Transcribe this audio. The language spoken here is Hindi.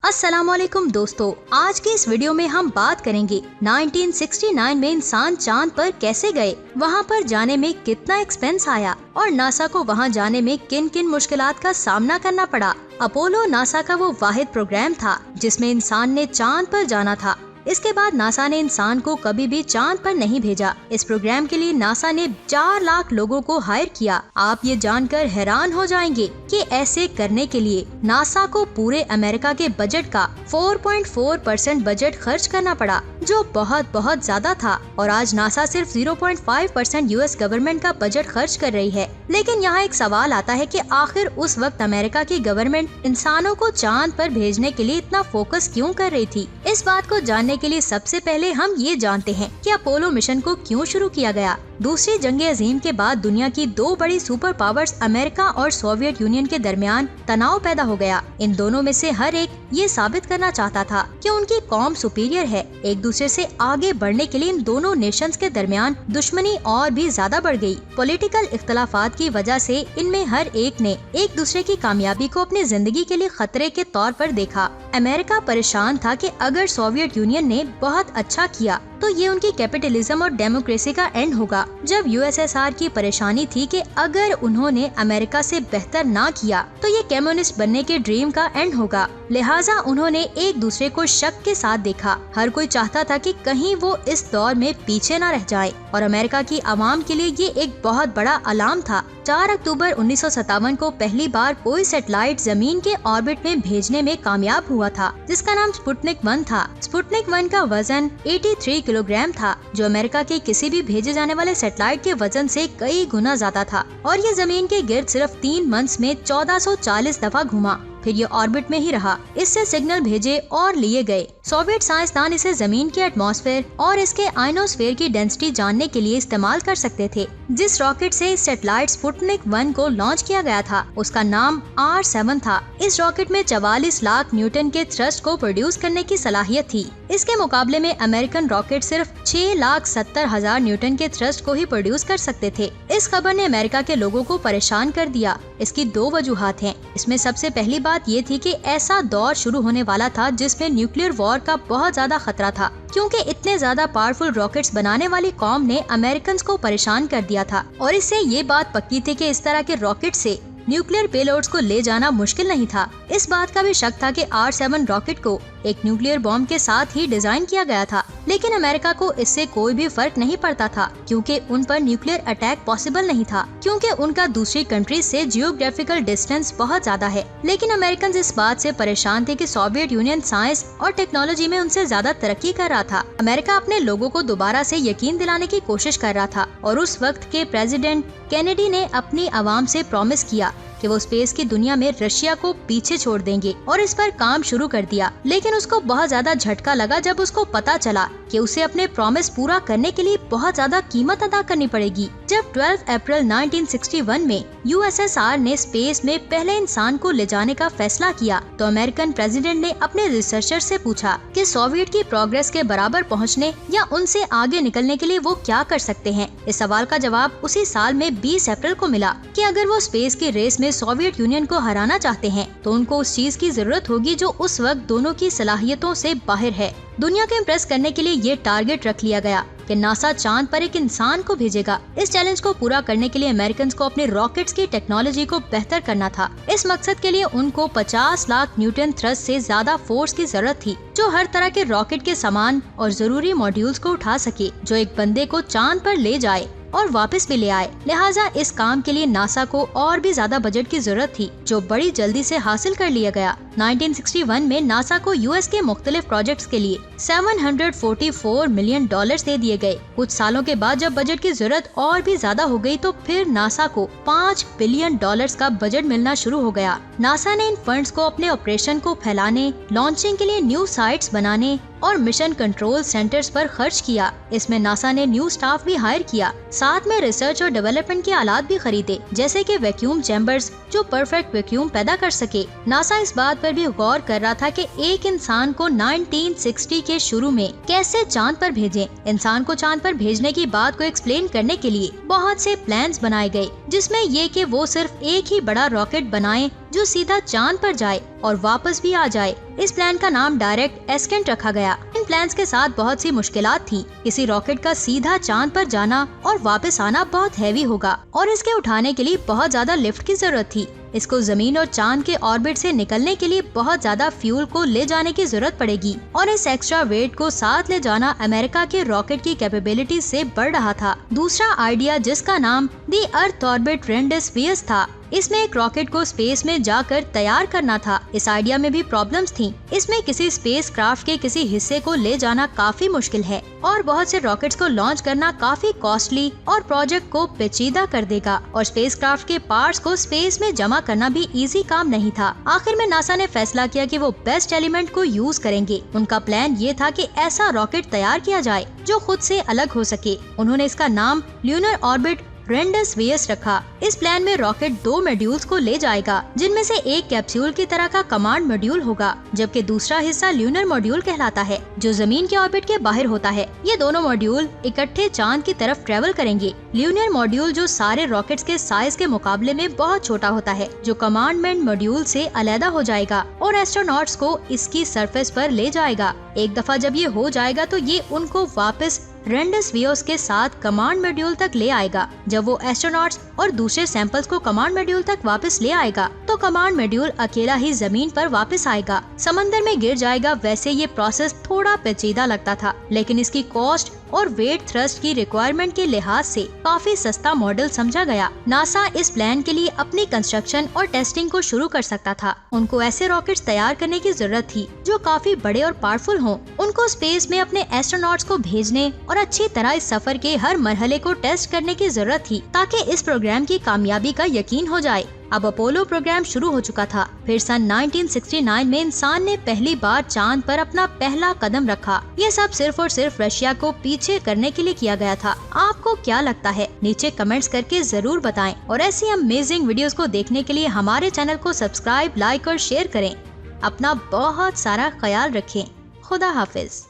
अस्सलामुअलैकुम दोस्तों, आज की इस वीडियो में हम बात करेंगे 1969 में इंसान चांद पर कैसे गए, वहां पर जाने में कितना एक्सपेंस आया और नासा को वहां जाने में किन किन मुश्किलात का सामना करना पड़ा। अपोलो नासा का वो वाहिद प्रोग्राम था जिसमें इंसान ने चांद पर जाना था। इसके बाद नासा ने इंसान को कभी भी चांद पर नहीं भेजा। इस प्रोग्राम के लिए नासा ने 4 लाख लोगों को हायर किया। आप ये जानकर हैरान हो जाएंगे कि ऐसे करने के लिए नासा को पूरे अमेरिका के बजट का 4.4% बजट खर्च करना पड़ा, जो बहुत ज्यादा था। और आज नासा सिर्फ 0.5% यूएस गवर्नमेंट का बजट खर्च कर रही है। लेकिन यहाँ एक सवाल आता है कि आखिर उस वक्त अमेरिका की गवर्नमेंट इंसानों को चांद पर भेजने के लिए इतना फोकस क्यों कर रही थी। इस बात को जानने के लिए सबसे पहले हम ये जानते हैं कि अपोलो मिशन को क्यों शुरू किया गया। दूसरी जंग अजीम के बाद दुनिया की 2 बड़ी सुपर पावर्स अमेरिका और सोवियत यूनियन के दरमियान तनाव पैदा हो गया। इन दोनों में से हर एक ये साबित करना चाहता था कि उनकी कौम सुपीरियर है। एक दूसरे से आगे बढ़ने के लिए इन दोनों नेशंस के दरमियान दुश्मनी और भी ज्यादा बढ़ गई। पॉलिटिकल इख्तलाफात की वजह से इनमें हर एक ने एक दूसरे की कामयाबी को अपनी जिंदगी के लिए खतरे के तौर पर देखा। अमेरिका परेशान था कि अगर सोवियत यूनियन ने बहुत अच्छा किया तो ये उनकी कैपिटलिज्म और डेमोक्रेसी का एंड होगा, जब यूएसएसआर की परेशानी थी कि अगर उन्होंने अमेरिका से बेहतर ना किया तो ये कम्युनिस्ट बनने के ड्रीम का एंड होगा। लिहाजा उन्होंने एक दूसरे को शक के साथ देखा। हर कोई चाहता था कि कहीं वो इस दौर में पीछे न रह जाए और अमेरिका की आवाम के लिए ये एक बहुत बड़ा अलार्म था। 4 अक्टूबर 1957 को पहली बार कोई सैटेलाइट जमीन के ऑर्बिट में भेजने में कामयाब हुआ था, जिसका नाम स्पुतनिक 1 था। स्पुतनिक 1 का वजन 83 किलोग्राम था, जो अमेरिका के किसी भी भेजे जाने वाले सैटेलाइट के वजन से कई गुना ज्यादा था। और ये जमीन के गिर्द सिर्फ 3 मंथ्स में 1440 दफा घूमा, फिर ये ऑर्बिट में ही रहा। इससे सिग्नल भेजे और लिए गए। सोवियत साइंसदान इसे जमीन के एटमॉस्फेयर और इसके आयनोस्फेयर की डेंसिटी जानने के लिए इस्तेमाल कर सकते थे। जिस रॉकेट से सैटेलाइट स्पुतनिक 1 को लॉन्च किया गया था उसका नाम R7 था। इस रॉकेट में 44 लाख न्यूटन के थ्रस्ट को प्रोड्यूस करने की सलाहियत थी। इसके मुकाबले में अमेरिकन रॉकेट सिर्फ 6,70,000 न्यूटन के थ्रस्ट को ही प्रोड्यूस कर सकते थे। इस खबर ने अमेरिका के लोगों को परेशान कर दिया। इसकी 2 वजूहात हैं। इसमें सबसे पहली बात ये थी कि ऐसा दौर शुरू होने वाला था जिसमें न्यूक्लियर वॉर का बहुत ज्यादा खतरा था, क्योंकि इतने ज्यादा पावरफुल रॉकेट्स बनाने वाली कौम ने अमेरिकन को परेशान कर दिया था। और इससे ये बात पक्की थी कि इस तरह के रॉकेट से न्यूक्लियर पेलोड्स को ले जाना मुश्किल नहीं था। इस बात का भी शक था कि R7 रॉकेट को एक न्यूक्लियर बॉम्ब के साथ ही डिजाइन किया गया था। लेकिन अमेरिका को इससे कोई भी फर्क नहीं पड़ता था, क्योंकि उन पर न्यूक्लियर अटैक पॉसिबल नहीं था, क्योंकि उनका दूसरी कंट्री से जियोग्राफिकल डिस्टेंस बहुत ज्यादा है। लेकिन अमेरिकन इस बात से परेशान थे कि सोवियत यूनियन साइंस और टेक्नोलॉजी में उनसे ज्यादा तरक्की कर रहा था। अमेरिका अपने लोगों को दोबारा से यकीन दिलाने की कोशिश कर रहा था और उस वक्त के प्रेसिडेंट कैनेडी ने अपनी आवाम से प्रॉमिस किया कि वो स्पेस की दुनिया में रशिया को पीछे छोड़ देंगे और इस पर काम शुरू कर दिया। लेकिन उसको बहुत ज्यादा झटका लगा जब उसको पता चला कि उसे अपने प्रॉमिस पूरा करने के लिए बहुत ज्यादा कीमत अदा करनी पड़ेगी। जब 12 अप्रैल 1961 में यूएसएसआर ने स्पेस में पहले इंसान को ले जाने का फैसला किया तो अमेरिकन प्रेसिडेंट ने अपने रिसर्चर से पूछा कि सोवियत की प्रोग्रेस के बराबर पहुंचने या उनसे आगे निकलने के लिए वो क्या कर सकते हैं। इस सवाल का जवाब उसी साल में 20 अप्रैल को मिला कि अगर वो स्पेस की रेस में सोवियत यूनियन को हराना चाहते हैं तो उनको उस चीज की जरूरत होगी जो उस वक्त दोनों की सलाहियतों से बाहर है। दुनिया को इम्प्रेस करने के लिए ये टारगेट रख लिया गया कि नासा चांद पर एक इंसान को भेजेगा। इस चैलेंज को पूरा करने के लिए अमेरिकन को अपने रॉकेट्स की टेक्नोलॉजी को बेहतर करना था। इस मकसद के लिए उनको 50 लाख न्यूटन थ्रस्ट से ज्यादा फोर्स की जरूरत थी, जो हर तरह के रॉकेट के सामान और जरूरी मॉड्यूल्स को उठा सके, जो एक बंदे को चांद पर ले जाए और वापस भी ले आए। लिहाजा इस काम के लिए नासा को और भी ज्यादा बजट की जरूरत थी, जो बड़ी जल्दी से हासिल कर लिया गया। 1961 में नासा को यूएस के मुख्तलिफ प्रोजेक्ट्स के लिए $744 मिलियन दे दिए गए। कुछ सालों के बाद जब बजट की जरूरत और भी ज्यादा हो गई तो फिर नासा को $5 बिलियन का बजट मिलना शुरू हो गया। नासा ने इन फंड्स को अपने ऑपरेशन को फैलाने, लॉन्चिंग के लिए न्यू साइट्स बनाने और मिशन कंट्रोल सेंटर्स पर खर्च किया। इसमें नासा ने न्यू स्टाफ भी हायर किया, साथ में रिसर्च और डेवलपमेंट के आलात भी खरीदे, जैसे कि वैक्यूम चैम्बर्स जो परफेक्ट वैक्यूम पैदा कर सके। नासा इस बात पर भी गौर कर रहा था कि एक इंसान को 1960 के शुरू में कैसे चांद पर भेजें। इंसान को चांद पर भेजने की बात को एक्सप्लेन करने के लिए बहुत से प्लान्स बनाए गए, जिसमें ये कि वो सिर्फ एक ही बड़ा रॉकेट बनाएं जो सीधा चांद पर जाए और वापस भी आ जाए। इस प्लान का नाम डायरेक्ट एस्केंट रखा गया। इन प्लान्स के साथ बहुत सी मुश्किलात थी। किसी रॉकेट का सीधा चांद पर जाना और वापस आना बहुत हैवी होगा और इसके उठाने के लिए बहुत ज्यादा लिफ्ट की जरूरत थी। इसको जमीन और चांद के ऑर्बिट से निकलने के लिए बहुत ज्यादा फ्यूल को ले जाने की जरूरत पड़ेगी और इस एक्स्ट्रा वेट को साथ ले जाना अमेरिका के रॉकेट की कैपेबिलिटी से बढ़ रहा था। दूसरा आइडिया, जिसका नाम दी अर्थ ऑर्बिट रेंडेसवियस था, इसमें एक रॉकेट को स्पेस में जाकर तैयार करना था। इस आइडिया में भी प्रॉब्लम्स थीं। इसमें किसी स्पेस क्राफ्ट के किसी हिस्से को ले जाना काफी मुश्किल है और बहुत से रॉकेट्स को लॉन्च करना काफी कॉस्टली और प्रोजेक्ट को पेचीदा कर देगा और स्पेस क्राफ्ट के पार्ट्स को स्पेस में जमा करना भी इजी काम नहीं था। आखिर में नासा ने फैसला किया कि वो बेस्ट एलिमेंट को यूज करेंगे। उनका प्लान ये था कि ऐसा रॉकेट तैयार किया जाए जो खुद से अलग हो सके। उन्होंने इसका नाम ल्यूनर ऑर्बिट रेंडेसवियस रखा। इस प्लान में रॉकेट 2 मॉड्यूल्स को ले जाएगा, जिनमें से एक कैप्सूल की तरह का कमांड मॉड्यूल होगा, जबकि दूसरा हिस्सा ल्यूनर मॉड्यूल कहलाता है, जो जमीन के ऑर्बिट के बाहर होता है। ये दोनों मॉड्यूल इकट्ठे चांद की तरफ ट्रेवल करेंगे। ल्यूनर मॉड्यूल, जो सारे रॉकेट्स के साइज के मुकाबले में बहुत छोटा होता है, जो कमांडमेंट मॉड्यूल से अलग हो जाएगा और एस्ट्रोनॉट्स को इसकी सरफेस पर ले जाएगा। एक दफा जब ये हो जाएगा तो ये उनको वापस रेंडेसवियस के साथ कमांड मॉड्यूल तक ले आएगा। जब वो एस्ट्रोनॉट्स और दूसरे सैंपल्स को कमांड मॉड्यूल तक वापस ले आएगा तो कमांड मॉड्यूल अकेला ही जमीन पर वापस आएगा, समंदर में गिर जाएगा। वैसे ये प्रोसेस थोड़ा पेचीदा लगता था, लेकिन इसकी कॉस्ट और वेट थ्रस्ट की रिक्वायरमेंट के लिहाज से काफी सस्ता मॉडल समझा गया। नासा इस प्लान के लिए अपनी कंस्ट्रक्शन और टेस्टिंग को शुरू कर सकता था। उनको ऐसे रॉकेट्स तैयार करने की जरूरत थी जो काफी बड़े और पावरफुल हों। उनको स्पेस में अपने एस्ट्रोनॉट्स को भेजने और अच्छी तरह इस सफर के हर मरहले को टेस्ट करने की जरूरत थी, ताकि इस प्रोग्राम की कामयाबी का यकीन हो जाए। अब अपोलो प्रोग्राम शुरू हो चुका था। फिर सन 1969 में इंसान ने पहली बार चांद पर अपना पहला कदम रखा। ये सब सिर्फ और सिर्फ रशिया को पीछे करने के लिए किया गया था। आपको क्या लगता है? नीचे कमेंट्स करके जरूर बताएं और ऐसी अमेजिंग वीडियोस को देखने के लिए हमारे चैनल को सब्सक्राइब, लाइक और शेयर करें। अपना बहुत सारा ख्याल रखें। खुदा हाफिज।